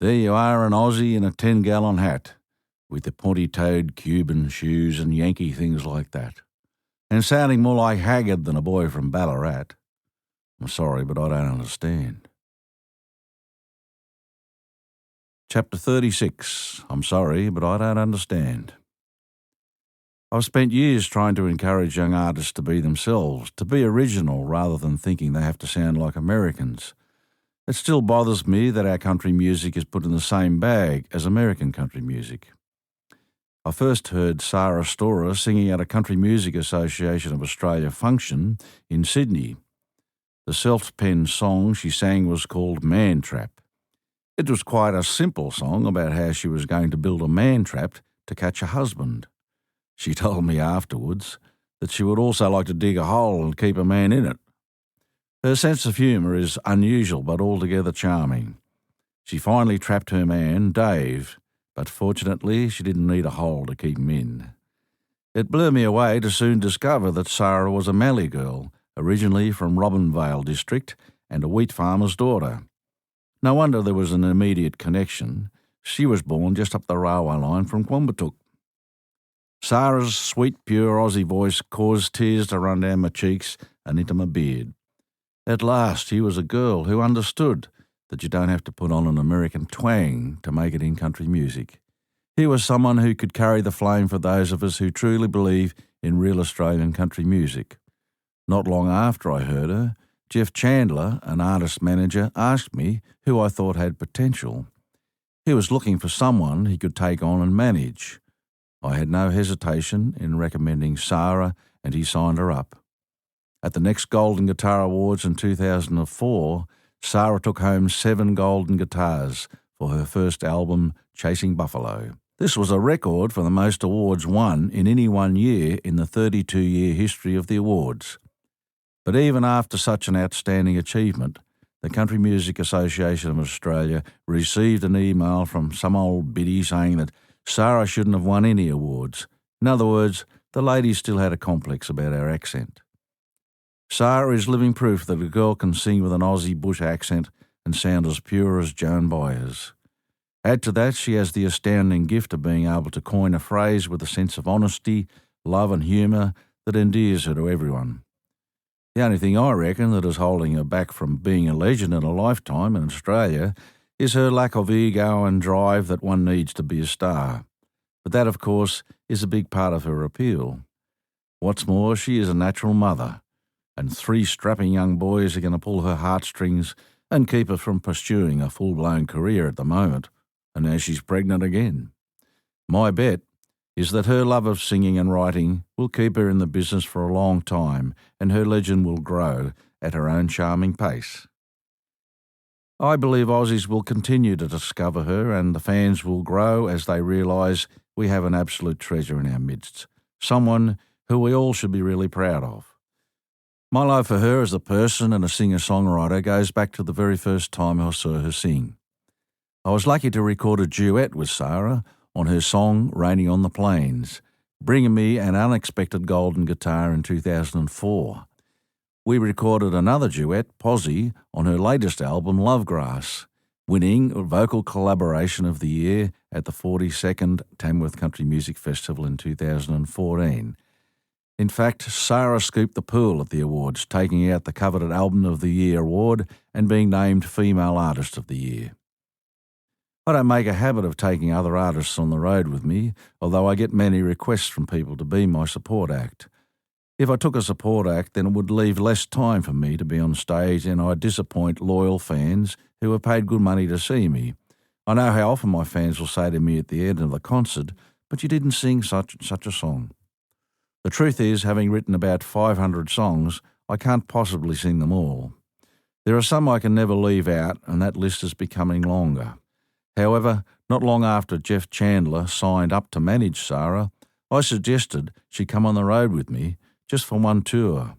There you are, an Aussie in a 10-gallon hat, with the pointy-toed Cuban shoes and Yankee things like that, and sounding more like Haggard than a boy from Ballarat. I'm sorry, but I don't understand. Chapter 36. I'm sorry, but I don't understand. I've spent years trying to encourage young artists to be themselves, to be original rather than thinking they have to sound like Americans. It still bothers me that our country music is put in the same bag as American country music. I first heard Sarah Storer singing at a Country Music Association of Australia function in Sydney. The self-penned song she sang was called Man Trap. It was quite a simple song about how she was going to build a man trap to catch a husband. She told me afterwards that she would also like to dig a hole and keep a man in it. Her sense of humour is unusual but altogether charming. She finally trapped her man, Dave, but fortunately she didn't need a hole to keep him in. It blew me away to soon discover that Sarah was a Mallee girl, originally from Robinvale district and a wheat farmer's daughter. No wonder there was an immediate connection. She was born just up the railway line from Quambatook. Sarah's sweet, pure Aussie voice caused tears to run down my cheeks and into my beard. At last, he was a girl who understood that you don't have to put on an American twang to make it in country music. He was someone who could carry the flame for those of us who truly believe in real Australian country music. Not long after I heard her, Jeff Chandler, an artist manager, asked me who I thought had potential. He was looking for someone he could take on and manage. I had no hesitation in recommending Sarah, and he signed her up. At the next Golden Guitar Awards in 2004, Sarah took home 7 golden guitars for her first album, Chasing Buffalo. This was a record for the most awards won in any one year in the 32-year history of the awards. But even after such an outstanding achievement, the Country Music Association of Australia received an email from some old biddy saying that Sarah shouldn't have won any awards. In other words, the lady still had a complex about her accent. Sarah is living proof that a girl can sing with an Aussie bush accent and sound as pure as Joan Byers. Add to that, she has the astounding gift of being able to coin a phrase with a sense of honesty, love and humour that endears her to everyone. The only thing I reckon that is holding her back from being a legend in a lifetime in Australia is her lack of ego and drive that one needs to be a star. But that, of course, is a big part of her appeal. What's more, she is a natural mother, and 3 strapping young boys are going to pull her heartstrings and keep her from pursuing a full-blown career at the moment, and now she's pregnant again. My bet is that her love of singing and writing will keep her in the business for a long time, and her legend will grow at her own charming pace. I believe Aussies will continue to discover her, and the fans will grow as they realise we have an absolute treasure in our midst, someone who we all should be really proud of. My love for her as a person and a singer-songwriter goes back to the very first time I saw her sing. I was lucky to record a duet with Sarah on her song Raining on the Plains, bringing me an unexpected golden guitar in 2004. We recorded another duet, Posse, on her latest album, Lovegrass, winning Vocal Collaboration of the Year at the 42nd Tamworth Country Music Festival in 2014. In fact, Sarah scooped the pool at the awards, taking out the coveted Album of the Year award and being named Female Artist of the Year. I don't make a habit of taking other artists on the road with me, although I get many requests from people to be my support act. If I took a support act, then it would leave less time for me to be on stage, and I'd disappoint loyal fans who have paid good money to see me. I know how often my fans will say to me at the end of the concert, "But you didn't sing such a song." The truth is, having written about 500 songs, I can't possibly sing them all. There are some I can never leave out, and that list is becoming longer. However, not long after Jeff Chandler signed up to manage Sarah, I suggested she come on the road with me, just for one tour.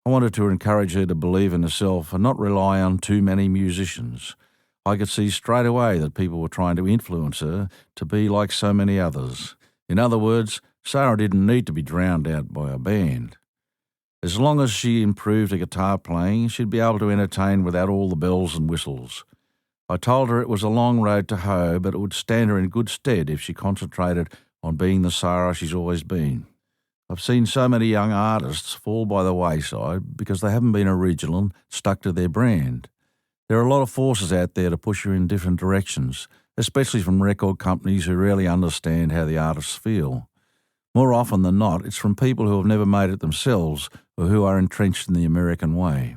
I wanted to encourage her to believe in herself and not rely on too many musicians. I could see straight away that people were trying to influence her to be like so many others. In other words, Sarah didn't need to be drowned out by a band. As long as she improved her guitar playing, she'd be able to entertain without all the bells and whistles. I told her it was a long road to hoe, but it would stand her in good stead if she concentrated on being the Sarah she's always been. I've seen so many young artists fall by the wayside because they haven't been original and stuck to their brand. There are a lot of forces out there to push you in different directions, especially from record companies who really understand how the artists feel. More often than not, it's from people who have never made it themselves or who are entrenched in the American way.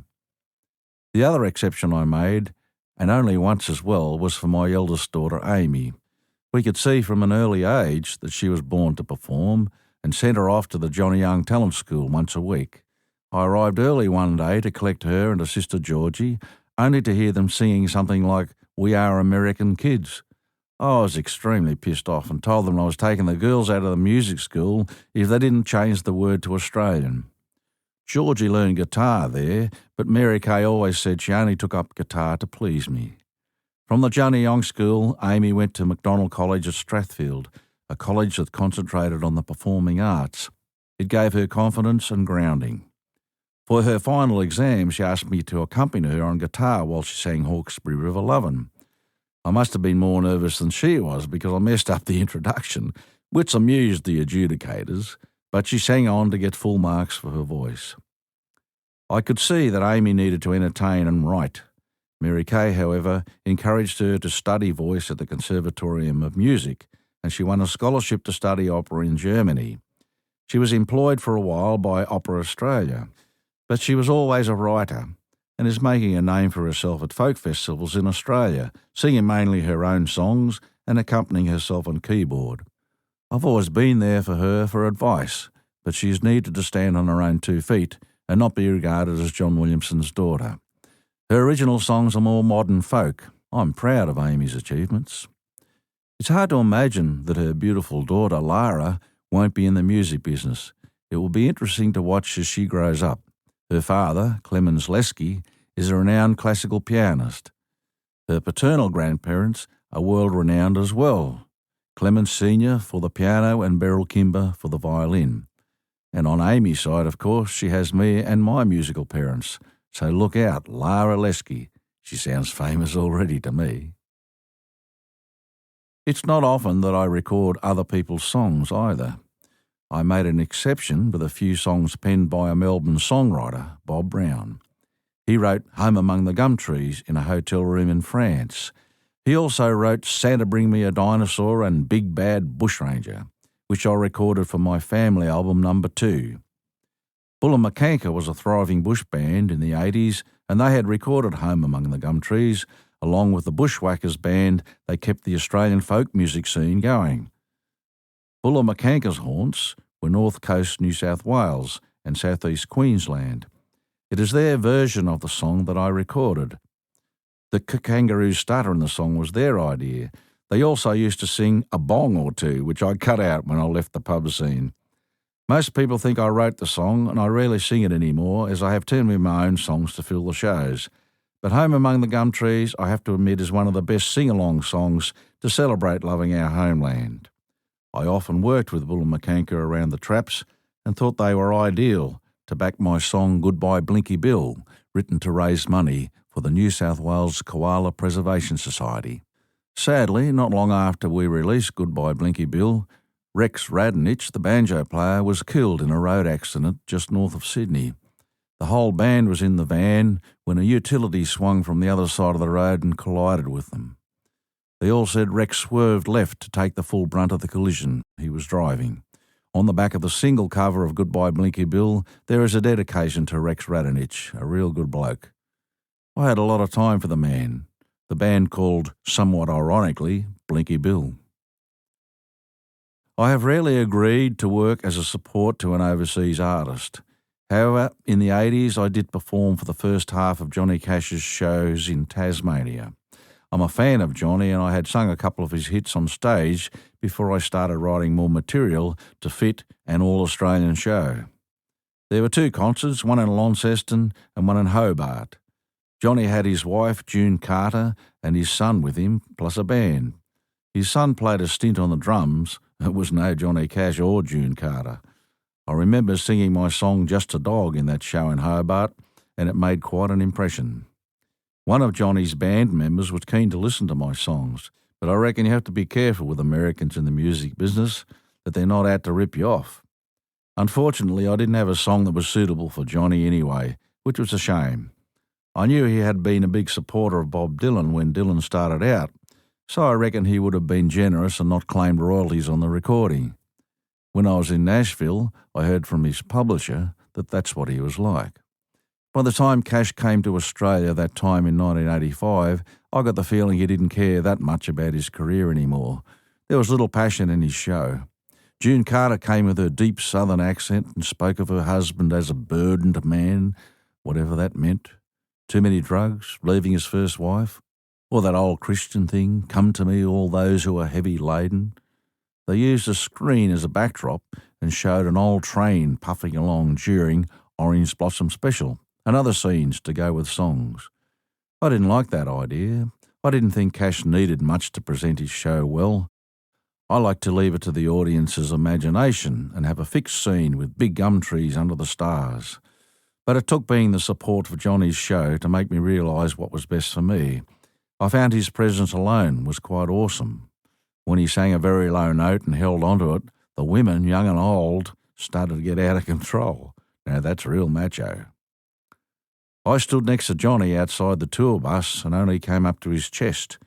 The other exception I made, and only once as well, was for my eldest daughter, Amy. We could see from an early age that she was born to perform and sent her off to the Johnny Young Talent School once a week. I arrived early one day to collect her and her sister Georgie, only to hear them singing something like "We Are American Kids." I was extremely pissed off and told them I was taking the girls out of the music school if they didn't change the word to Australian. Georgie learned guitar there, but Mary Kay always said she only took up guitar to please me. From the Johnny Young School, Amy went to Macdonald College at Strathfield, a college that concentrated on the performing arts. It gave her confidence and grounding. For her final exam, she asked me to accompany her on guitar while she sang Hawkesbury River Lovin'. I must have been more nervous than she was because I messed up the introduction, which amused the adjudicators, but she sang on to get full marks for her voice. I could see that Amy needed to entertain and write. Mary Kay, however, encouraged her to study voice at the Conservatorium of Music, and she won a scholarship to study opera in Germany. She was employed for a while by Opera Australia, but she was always a writer and is making a name for herself at folk festivals in Australia, singing mainly her own songs and accompanying herself on keyboard. I've always been there for her for advice, but she's needed to stand on her own 2 feet and not be regarded as John Williamson's daughter. Her original songs are more modern folk. I'm proud of Amy's achievements. It's hard to imagine that her beautiful daughter, Lara, won't be in the music business. It will be interesting to watch as she grows up. Her father, Clemens Lesky, is a renowned classical pianist. Her paternal grandparents are world-renowned as well. Clemens Sr. for the piano and Beryl Kimber for the violin. And on Amy's side, of course, she has me and my musical parents. So look out, Lara Lesky. She sounds famous already to me. It's not often that I record other people's songs either. I made an exception with a few songs penned by a Melbourne songwriter, Bob Brown. He wrote Home Among the Gum Trees in a hotel room in France. He also wrote Santa Bring Me a Dinosaur and Big Bad Bushranger, which I recorded for my family album number 2. Bulla McCanker was a thriving bush band in the 80s, and they had recorded Home Among the Gum Trees. Along with the Bushwhackers band, they kept the Australian folk music scene going. Bulla McCanker's haunts were North Coast New South Wales and South East Queensland. It is their version of the song that I recorded. The kangaroo starter in the song was their idea. They also used to sing a bong or two, which I cut out when I left the pub scene. Most people think I wrote the song, and I rarely sing it anymore, as I have turned with my own songs to fill the shows. But Home Among the Gum Trees, I have to admit, is one of the best sing-along songs to celebrate loving our homeland. I often worked with Bulla McCanker around the traps and thought they were ideal to back my song Goodbye Blinky Bill, written to raise money for the New South Wales Koala Preservation Society. Sadly, not long after we released Goodbye Blinky Bill, Rex Radonich, the banjo player, was killed in a road accident just north of Sydney. The whole band was in the van when a utility swung from the other side of the road and collided with them. They all said Rex swerved left to take the full brunt of the collision he was driving. On the back of the single cover of Goodbye Blinky Bill, there is a dedication to Rex Radonich, a real good bloke. I had a lot of time for the man. The band called, somewhat ironically, Blinky Bill. I have rarely agreed to work as a support to an overseas artist. However, in the 80s, I did perform for the first half of Johnny Cash's shows in Tasmania. I'm a fan of Johnny, and I had sung a couple of his hits on stage before I started writing more material to fit an all-Australian show. There were 2 concerts, one in Launceston and one in Hobart. Johnny had his wife, June Carter, and his son with him, plus a band. His son played a stint on the drums. It was no Johnny Cash or June Carter. I remember singing my song Just a Dog in that show in Hobart, and it made quite an impression. One of Johnny's band members was keen to listen to my songs, but I reckon you have to be careful with Americans in the music business, that they're not out to rip you off. Unfortunately, I didn't have a song that was suitable for Johnny anyway, which was a shame. I knew he had been a big supporter of Bob Dylan when Dylan started out, so I reckon he would have been generous and not claimed royalties on the recording. When I was in Nashville, I heard from his publisher that that's what he was like. By the time Cash came to Australia that time in 1985, I got the feeling he didn't care that much about his career anymore. There was little passion in his show. June Carter came with her deep southern accent and spoke of her husband as a burdened man, whatever that meant. Too many drugs, leaving his first wife, or that old Christian thing, come to me all those who are heavy laden. They used a screen as a backdrop and showed an old train puffing along during Orange Blossom Special and other scenes to go with songs. I didn't like that idea. I didn't think Cash needed much to present his show well. I like to leave it to the audience's imagination and have a fixed scene with big gum trees under the stars. But it took being the support for Johnny's show to make me realise what was best for me. I found his presence alone was quite awesome. When he sang a very low note and held onto it, the women, young and old, started to get out of control. Now that's real macho. I stood next to Johnny outside the tour bus and only came up to his chest.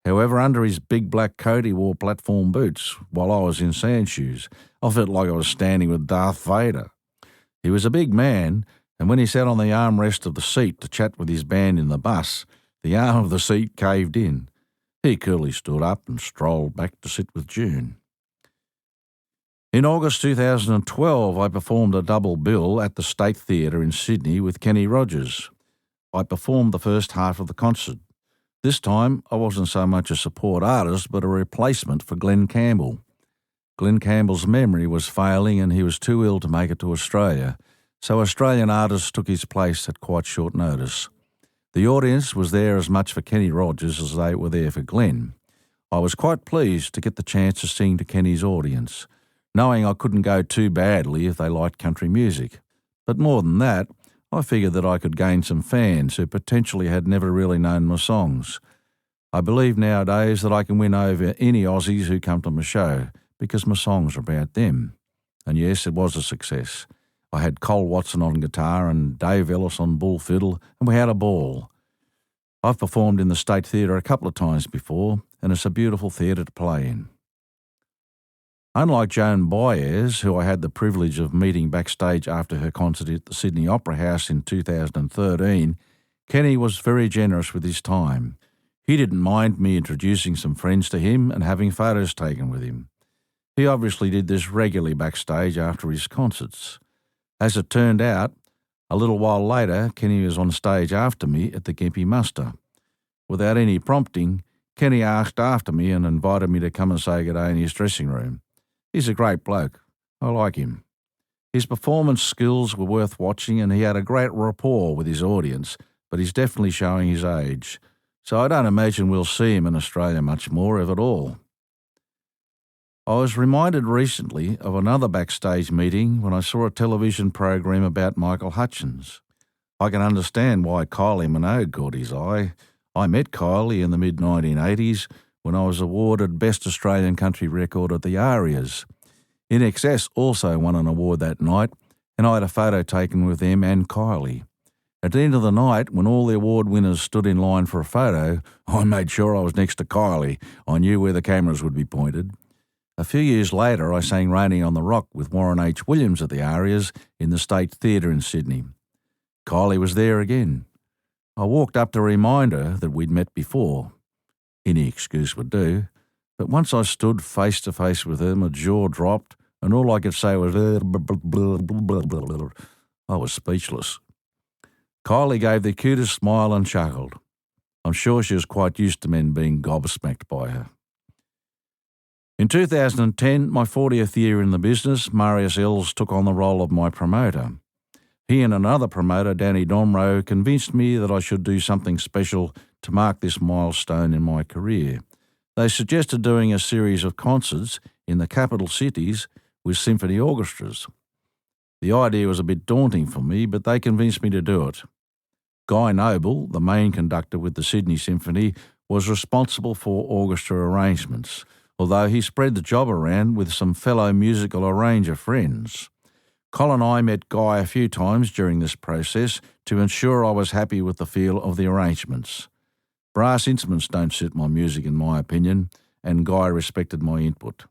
However, under his big black coat he wore platform boots, while I was in sand shoes. I felt like I was standing with Darth Vader. He was a big man, and when he sat on the armrest of the seat to chat with his band in the bus, the arm of the seat caved in. He coolly stood up and strolled back to sit with June. In August 2012, I performed a double bill at the State Theatre in Sydney with Kenny Rogers. I performed the first half of the concert. This time, I wasn't so much a support artist, but a replacement for Glenn Campbell. Glenn Campbell's memory was failing and he was too ill to make it to Australia, so Australian artists took his place at quite short notice. The audience was there as much for Kenny Rogers as they were there for Glenn. I was quite pleased to get the chance to sing to Kenny's audience, knowing I couldn't go too badly if they liked country music. But more than that, I figured that I could gain some fans who potentially had never really known my songs. I believe nowadays that I can win over any Aussies who come to my show because my songs are about them. And yes, it was a success. I had Cole Watson on guitar and Dave Ellis on bull fiddle, and we had a ball. I've performed in the State Theatre a couple of times before, and it's a beautiful theatre to play in. Unlike Joan Baez, who I had the privilege of meeting backstage after her concert at the Sydney Opera House in 2013, Kenny was very generous with his time. He didn't mind me introducing some friends to him and having photos taken with him. He obviously did this regularly backstage after his concerts. As it turned out, a little while later, Kenny was on stage after me at the Gympie Muster. Without any prompting, Kenny asked after me and invited me to come and say good day in his dressing room. He's a great bloke. I like him. His performance skills were worth watching and he had a great rapport with his audience, but he's definitely showing his age. So I don't imagine we'll see him in Australia much more, if at all. I was reminded recently of another backstage meeting when I saw a television program about Michael Hutchence. I can understand why Kylie Minogue caught his eye. I met Kylie in the mid-1980s when I was awarded Best Australian Country Record at the Arias. In Excess also won an award that night, and I had a photo taken with them and Kylie. At the end of the night, when all the award winners stood in line for a photo, I made sure I was next to Kylie. I knew where the cameras would be pointed. A few years later, I sang Raining on the Rock with Warren H. Williams at the Arias in the State Theatre in Sydney. Kylie was there again. I walked up to remind her that we'd met before. Any excuse would do. But once I stood face to face with her, my jaw dropped, and all I could say was, I was speechless. Kylie gave the cutest smile and chuckled. I'm sure she was quite used to men being gobsmacked by her. In 2010, my 40th year in the business, Marius Ells took on the role of my promoter. He and another promoter, Danny Domro, convinced me that I should do something special to mark this milestone in my career. They suggested doing a series of concerts in the capital cities with symphony orchestras. The idea was a bit daunting for me, but they convinced me to do it. Guy Noble, the main conductor with the Sydney Symphony, was responsible for orchestra arrangements, although he spread the job around with some fellow musical arranger friends. Col and I met Guy a few times during this process to ensure I was happy with the feel of the arrangements. Brass instruments don't suit my music in my opinion, and Guy respected my input.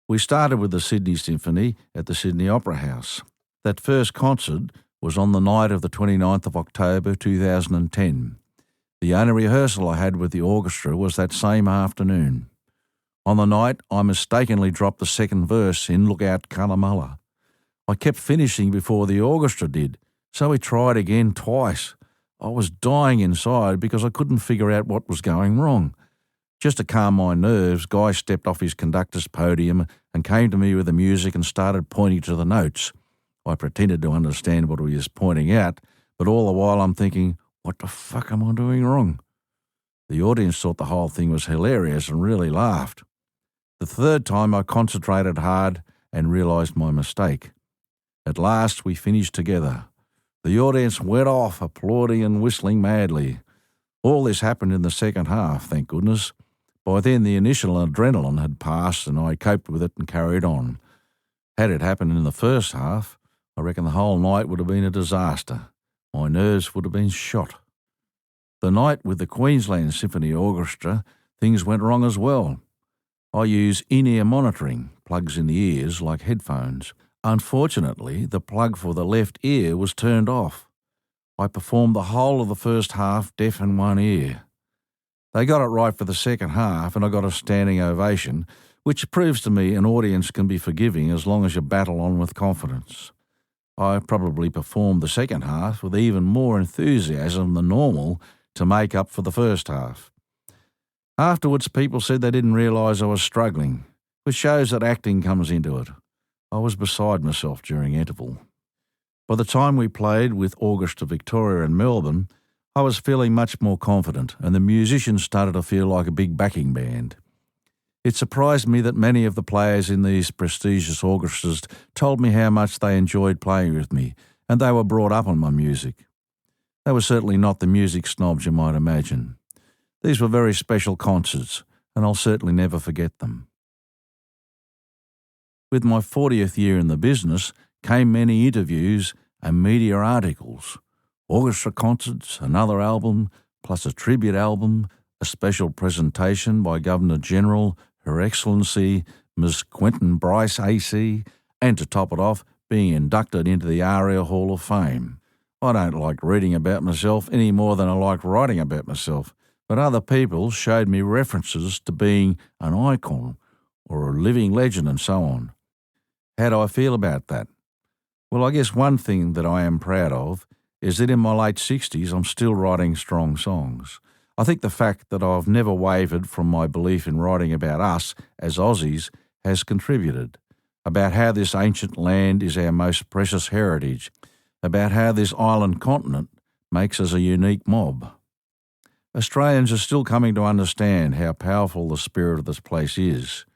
We started with the Sydney Symphony at the Sydney Opera House. That first concert was on the night of the 29th of October 2010. The only rehearsal I had with the orchestra was that same afternoon. On the night, I mistakenly dropped the second verse in Look Out Cunnamulla. I kept finishing before the orchestra did, so we tried again twice. I was dying inside because I couldn't figure out what was going wrong. Just to calm my nerves, Guy stepped off his conductor's podium and came to me with the music and started pointing to the notes. I pretended to understand what he was pointing out, but all the while I'm thinking, what the fuck am I doing wrong? The audience thought the whole thing was hilarious and really laughed. The third time I concentrated hard and realised my mistake. At last we finished together. The audience went off, applauding and whistling madly. All this happened in the second half, thank goodness. By then the initial adrenaline had passed and I coped with it and carried on. Had it happened in the first half, I reckon the whole night would have been a disaster. My nerves would have been shot. The night with the Queensland Symphony Orchestra, things went wrong as well. I use in-ear monitoring, plugs in the ears like headphones. Unfortunately, the plug for the left ear was turned off. I performed the whole of the first half deaf in one ear. They got it right for the second half and I got a standing ovation, which proves to me an audience can be forgiving as long as you battle on with confidence. I probably performed the second half with even more enthusiasm than normal to make up for the first half. Afterwards, people said they didn't realise I was struggling, which shows that acting comes into it. I was beside myself during interval. By the time we played with Orchestra Victoria in Melbourne, I was feeling much more confident and the musicians started to feel like a big backing band. It surprised me that many of the players in these prestigious orchestras told me how much they enjoyed playing with me, and they were brought up on my music. They were certainly not the music snobs you might imagine. These were very special concerts, and I'll certainly never forget them. With my 40th year in the business came many interviews and media articles, orchestra concerts, another album, plus a tribute album, a special presentation by Governor-General, Her Excellency, Ms. Quentin Bryce AC, and to top it off, being inducted into the ARIA Hall of Fame. I don't like reading about myself any more than I like writing about myself, but other people showed me references to being an icon or a living legend and so on. How do I feel about that? Well, I guess one thing that I am proud of is that in my late 60s I'm still writing strong songs. I think the fact that I've never wavered from my belief in writing about us as Aussies has contributed, about how this ancient land is our most precious heritage, about how this island continent makes us a unique mob. Australians are still coming to understand how powerful the spirit of this place is.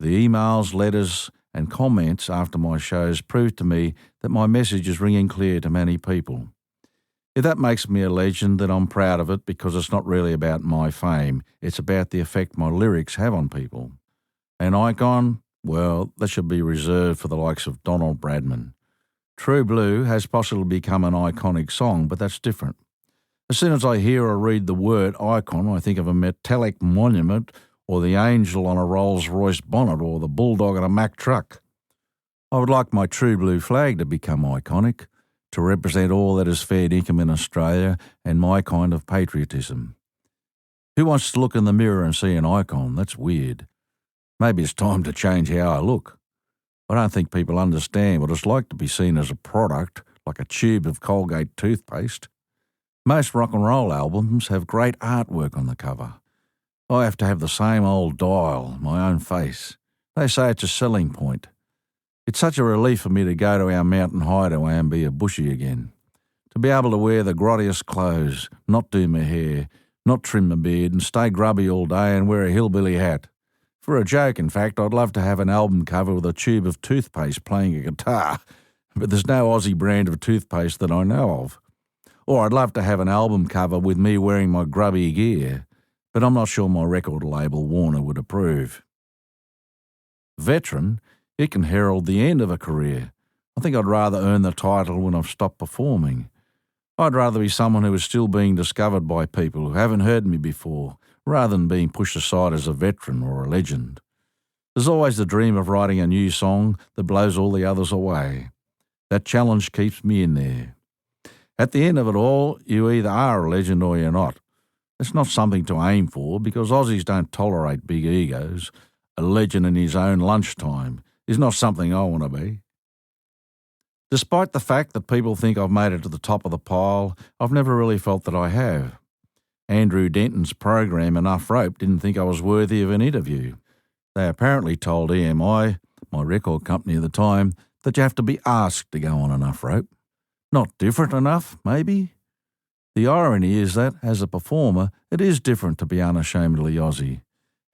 The emails, letters and comments after my shows prove to me that my message is ringing clear to many people. If that makes me a legend, then I'm proud of it because it's not really about my fame. It's about the effect my lyrics have on people. An icon? Well, that should be reserved for the likes of Donald Bradman. True Blue has possibly become an iconic song, but that's different. As soon as I hear or read the word icon, I think of a metallic monument or the angel on a Rolls-Royce bonnet or the bulldog on a Mack truck. I would like my True Blue flag to become iconic, to represent all that is fair dinkum in Australia and my kind of patriotism. Who wants to look in the mirror and see an icon? That's weird. Maybe it's time to change how I look. I don't think people understand what it's like to be seen as a product, like a tube of Colgate toothpaste. Most rock and roll albums have great artwork on the cover. I have to have the same old dial, my own face. They say it's a selling point. It's such a relief for me to go to our mountain hideaway and be a bushie again. To be able to wear the grottiest clothes, not do my hair, not trim my beard and stay grubby all day and wear a hillbilly hat. For a joke, in fact, I'd love to have an album cover with a tube of toothpaste playing a guitar, but there's no Aussie brand of toothpaste that I know of. Or I'd love to have an album cover with me wearing my grubby gear, but I'm not sure my record label Warner would approve. Veteran, it can herald the end of a career. I think I'd rather earn the title when I've stopped performing. I'd rather be someone who is still being discovered by people who haven't heard me before, rather than being pushed aside as a veteran or a legend. There's always the dream of writing a new song that blows all the others away. That challenge keeps me in there. At the end of it all, you either are a legend or you're not. It's not something to aim for because Aussies don't tolerate big egos. A legend in his own lunchtime is not something I want to be. Despite the fact that people think I've made it to the top of the pile, I've never really felt that I have. Andrew Denton's program Enough Rope didn't think I was worthy of an interview. They apparently told EMI, my record company at the time, that you have to be asked to go on Enough Rope. Not different enough, maybe? The irony is that, as a performer, it is different to be unashamedly Aussie.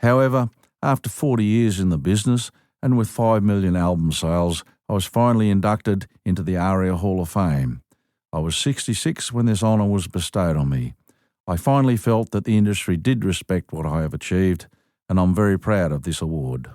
However, after 40 years in the business and with 5 million album sales, I was finally inducted into the ARIA Hall of Fame. I was 66 when this honour was bestowed on me. I finally felt that the industry did respect what I have achieved, and I'm very proud of this award.